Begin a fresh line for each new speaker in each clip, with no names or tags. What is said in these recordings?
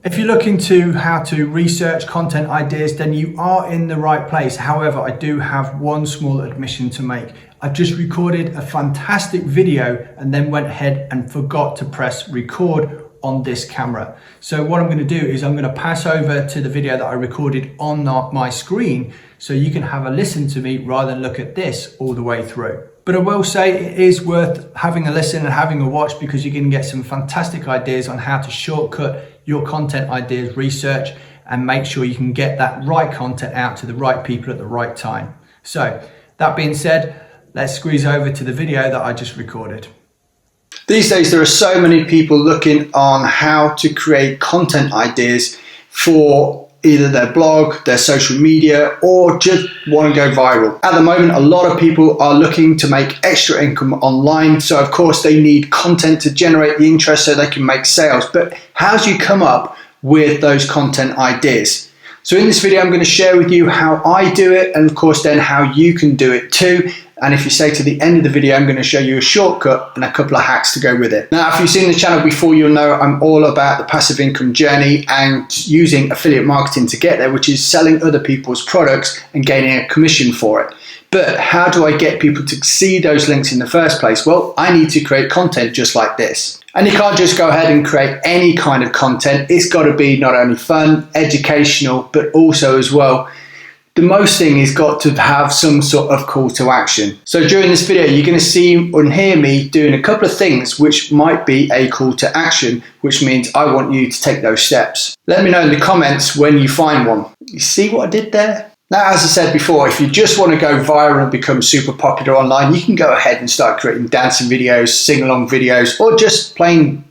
If you're looking to how to research content ideas, then you are in the right place. However, I do have one small admission to make. I just recorded a fantastic video and then went ahead and forgot to press record on this camera. So what I'm going to do is I'm going to pass over to the video that I recorded on my screen so you can have a listen to me rather than look at this all the way through. But I will say it is worth having a listen and having a watch because you're going to get some fantastic ideas on how to shortcut your content ideas research and make sure you can get that right content out to the right people at the right time. So that being said, let's squeeze over to the video that I just recorded.
These days, there are so many people looking on how to create content ideas for either their blog, their social media, or just want to go viral. At the moment, a lot of people are looking to make extra income online. So of course they need content to generate the interest so they can make sales. But how do you come up with those content ideas? So in this video, I'm going to share with you how I do it and of course then how you can do it too. And if you stay to the end of the video, I'm going to show you a shortcut and a couple of hacks to go with it. Now, if you've seen the channel before, you'll know I'm all about the passive income journey and using affiliate marketing to get there, which is selling other people's products and gaining a commission for it. But how do I get people to see those links in the first place? Well, I need to create content just like this. And you can't just go ahead and create any kind of content. It's got to be not only fun, educational, but also as well, the most thing is got to have some sort of call to action. So during this video, you're going to see and hear me doing a couple of things which might be a call to action, which means I want you to take those steps. Let me know in the comments when you find one. You see what I did there? Now, as I said before, if you just want to go viral and become super popular online, you can go ahead and start creating dancing videos, sing-along videos, or just plain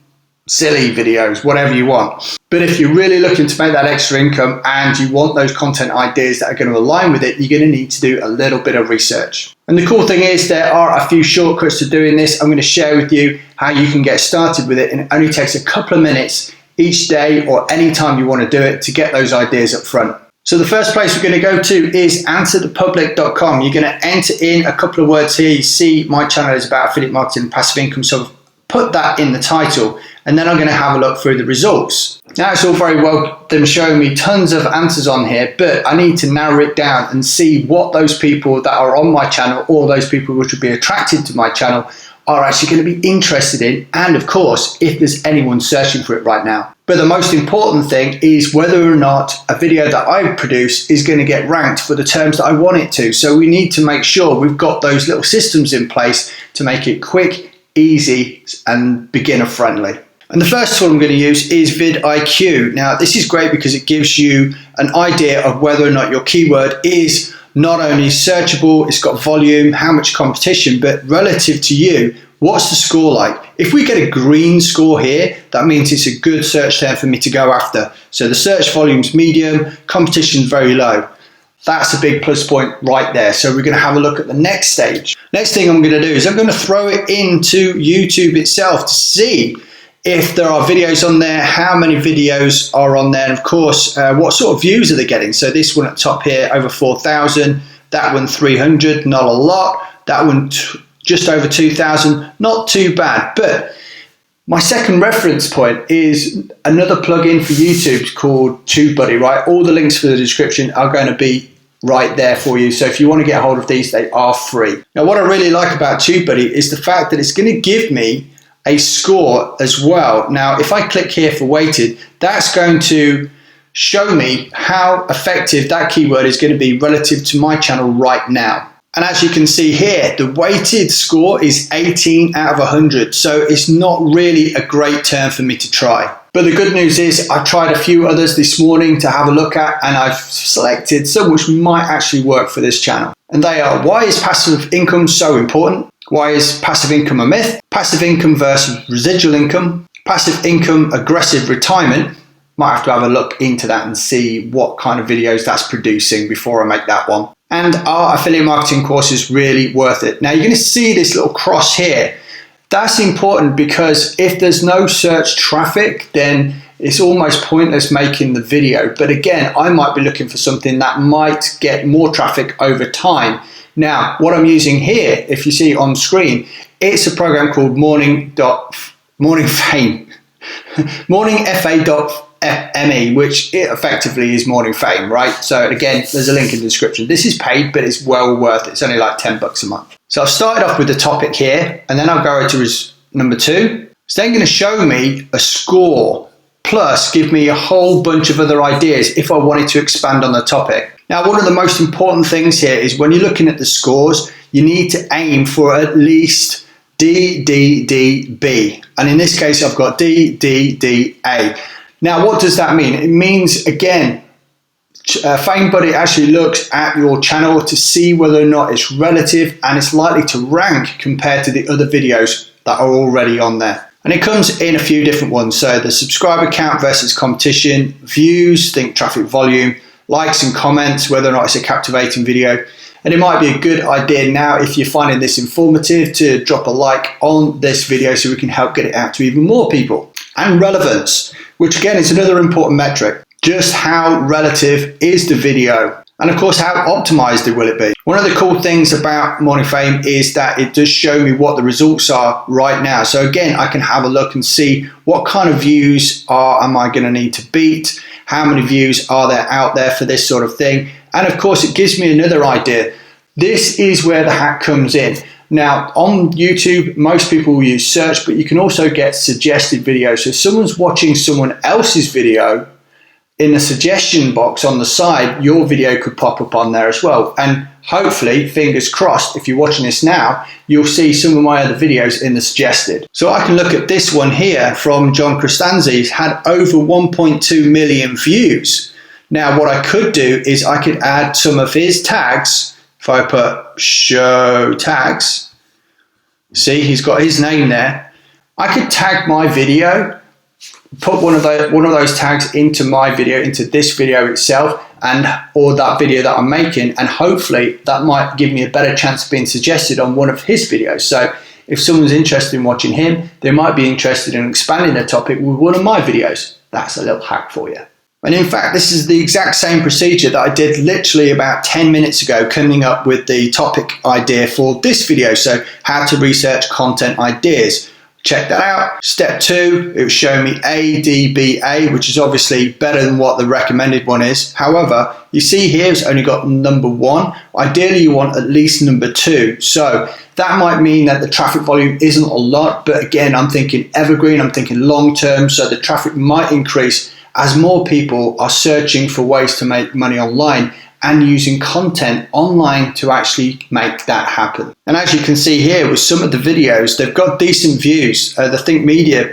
silly videos, whatever you want. But if you're really looking to make that extra income and you want those content ideas that are going to align with it, you're going to need to do a little bit of research. And the cool thing is there are a few shortcuts to doing this. I'm going to share with you how you can get started with it, and it only takes a couple of minutes each day or anytime you want to do it to get those ideas up front. So the first place we're going to go to is answerthepublic.com. You're going to enter in a couple of words here. You see my channel is about affiliate marketing and passive income, so I've put that in the title, and then I'm going to have a look through the results. Now, it's all very well them showing me tons of answers on here, but I need to narrow it down and see what those people that are on my channel, or those people which would be attracted to my channel, are actually going to be interested in, and of course, if there's anyone searching for it right now. But the most important thing is whether or not a video that I produce is going to get ranked for the terms that I want it to. So we need to make sure we've got those little systems in place to make it quick, easy, and beginner friendly. And the first tool I'm going to use is VidIQ. Now, this is great because it gives you an idea of whether or not your keyword is not only searchable, it's got volume, how much competition, but relative to you, what's the score like? If we get a green score here, that means it's a good search term for me to go after. So the search volume's medium, competition's very low. That's a big plus point right there. So we're going to have a look at the next stage. Next thing I'm going to do is I'm going to throw it into YouTube itself to see if there are videos on there, how many videos are on there, and of course, what sort of views are they getting. So this one at the top here, over 4,000, that one 300, not a lot, that one just over 2,000, not too bad. But my second reference point is another plugin for YouTube called Tubebuddy, right? All the links for the description are going to be right there for you. So if you want to get hold of these, they are free. Now, what I really like about Tubebuddy is the fact that it's going to give me a score as well. Now, if I click here for weighted, that's going to show me how effective that keyword is going to be relative to my channel right now. And as you can see here, the weighted score is 18 out of 100. So it's not really a great term for me to try. But the good news is I tried a few others this morning to have a look at, and I've selected some which might actually work for this channel. And they are, why is passive income so important? Why is passive income a myth? Passive income versus residual income. Passive income aggressive retirement. Might have to have a look into that and see what kind of videos that's producing before I make that one. And are affiliate marketing courses really worth it? Now you're going to see this little cross here. That's important because if there's no search traffic, then it's almost pointless making the video. But again, I might be looking for something that might get more traffic over time. Now, what I'm using here, if you see on screen, it's a program called morningfa.ai. ME, which it effectively is morning fame, right? So again, there's a link in the description. This is paid, but it's well worth it. It's only like $10 a month. So I've started off with the topic here, and then I'll go to number 2. It's then going to show me a score, plus give me a whole bunch of other ideas if I wanted to expand on the topic. Now, one of the most important things here is when you're looking at the scores, you need to aim for at least D, D, D, B. And in this case, I've got D, D, D, A. Now, what does that mean? It means, again, FameBuddy actually looks at your channel to see whether or not it's relative and it's likely to rank compared to the other videos that are already on there. And it comes in a few different ones. So the subscriber count versus competition, views, think traffic volume, likes and comments, whether or not it's a captivating video. And it might be a good idea now, if you're finding this informative, to drop a like on this video so we can help get it out to even more people. And relevance, which again is another important metric. Just how relative is the video? And of course, how optimized will it be? One of the cool things about Morning Fame is that it does show me what the results are right now. So again, I can have a look and see what kind of views am I going to need to beat? How many views are there out there for this sort of thing? And of course, it gives me another idea. This is where the hack comes in. Now, on YouTube, most people will use search, but you can also get suggested videos. So if someone's watching someone else's video, in the suggestion box on the side, your video could pop up on there as well. And hopefully, fingers crossed, if you're watching this now, you'll see some of my other videos in the suggested. So I can look at this one here from John Costanza. He's had over 1.2 million views. Now, what I could do is I could add some of his tags. If I put show tags, see, he's got his name there. I could tag my video, put one of those tags into my video, into this video itself, or that video that I'm making, and hopefully that might give me a better chance of being suggested on one of his videos. So if someone's interested in watching him, they might be interested in expanding the topic with one of my videos. That's a little hack for you. And in fact, this is the exact same procedure that I did literally about 10 minutes ago, coming up with the topic idea for this video. So how to research content ideas. Check that out. Step 2, it will show me ADBA, which is obviously better than what the recommended one is. However, you see here it's only got number 1. Ideally, you want at least number 2. So that might mean that the traffic volume isn't a lot, but again, I'm thinking evergreen, I'm thinking long term, so the traffic might increase as more people are searching for ways to make money online and using content online to actually make that happen. And as you can see here with some of the videos, they've got decent views. The Think Media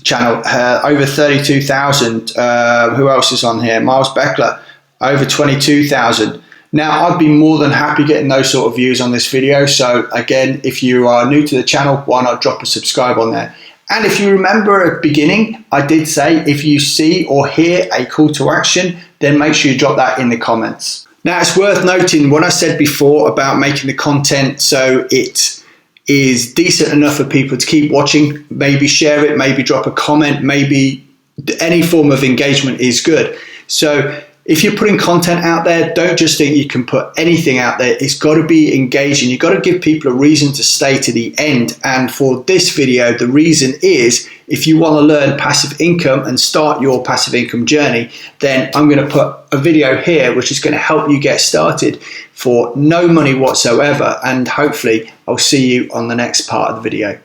channel, over 32,000. Who else is on here? Miles Beckler, over 22,000. Now, I'd be more than happy getting those sort of views on this video. So again, if you are new to the channel, why not drop a subscribe on there? And if you remember at the beginning, I did say if you see or hear a call to action, then make sure you drop that in the comments. Now, it's worth noting what I said before about making the content so it is decent enough for people to keep watching, maybe share it, maybe drop a comment, maybe any form of engagement is good. So if you're putting content out there, don't just think you can put anything out there. It's got to be engaging. You've got to give people a reason to stay to the end. And for this video, the reason is if you want to learn passive income and start your passive income journey, then I'm going to put a video here which is going to help you get started for no money whatsoever. And hopefully I'll see you on the next part of the video.